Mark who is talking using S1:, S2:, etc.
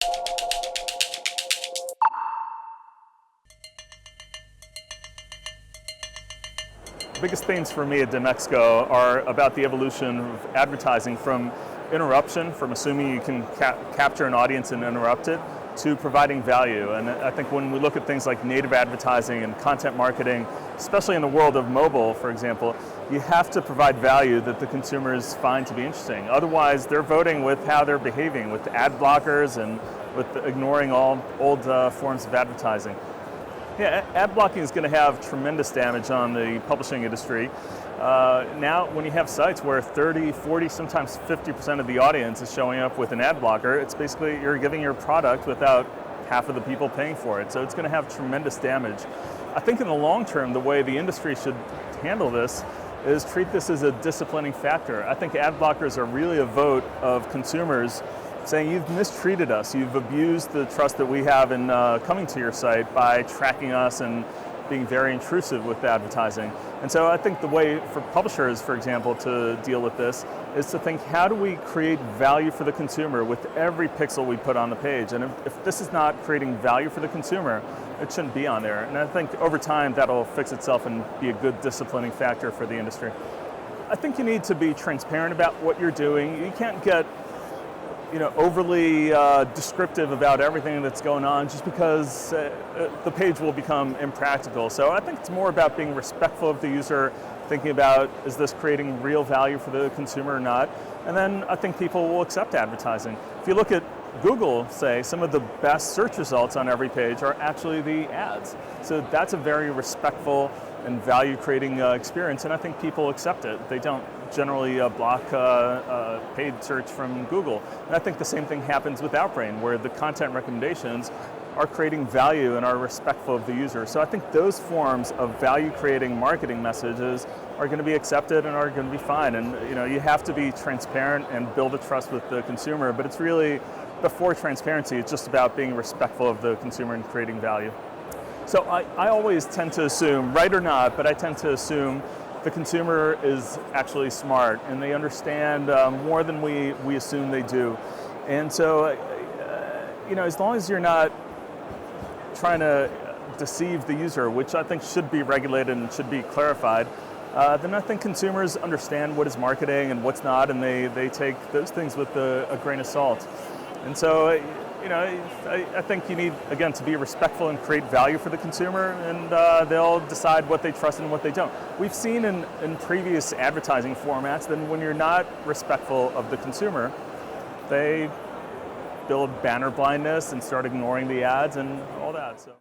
S1: The biggest themes for me at Dmexco are about the evolution of advertising from interruption, from assuming you can capture an audience and interrupt it, to providing value. And I think when we look at things like native advertising and content marketing, especially in the world of mobile, for example, you have to provide value that the consumers find to be interesting. Otherwise, they're voting with how they're behaving, with ad blockers and with ignoring all old forms of advertising. Yeah, ad blocking is going to have tremendous damage on the publishing industry. Now, when you have sites where 30, 40, sometimes 50% of the audience is showing up with an ad blocker, it's basically you're giving your product without half of the people paying for it. So it's going to have tremendous damage. I think in the long term, the way the industry should handle this is treat this as a disciplining factor. I think ad blockers are really a vote of consumers saying you've mistreated us, you've abused the trust that we have in coming to your site by tracking us and being very intrusive with advertising. And so I think the way for publishers, for example, to deal with this is to think, how do we create value for the consumer with every pixel we put on the page? And if this is not creating value for the consumer, it shouldn't be on there. And I think over time that'll fix itself and be a good disciplining factor for the industry. I think you need to be transparent about what you're doing. You can't get overly descriptive about everything that's going on just because the page will become impractical. So I think it's more about being respectful of the user, thinking about, is this creating real value for the consumer or not? And then I think people will accept advertising. If you look at Google, say, some of the best search results on every page are actually the ads. So that's a very respectful and value-creating experience, and I think people accept it. They don't generally block paid search from Google. And I think the same thing happens with Outbrain, where the content recommendations are creating value and are respectful of the user. So I think those forms of value-creating marketing messages are going to be accepted and are going to be fine. And you have to be transparent and build a trust with the consumer, but it's really, before transparency, it's just about being respectful of the consumer and creating value. So I always tend to assume, right or not, but I tend to assume the consumer is actually smart and they understand more than we assume they do. And so, as long as you're not trying to deceive the user, which I think should be regulated and should be clarified, then I think consumers understand what is marketing and what's not, and they take those things with a grain of salt. And so, I think you need, again, to be respectful and create value for the consumer, and they'll decide what they trust and what they don't. We've seen in previous advertising formats that when you're not respectful of the consumer, they build banner blindness and start ignoring the ads and all that. So.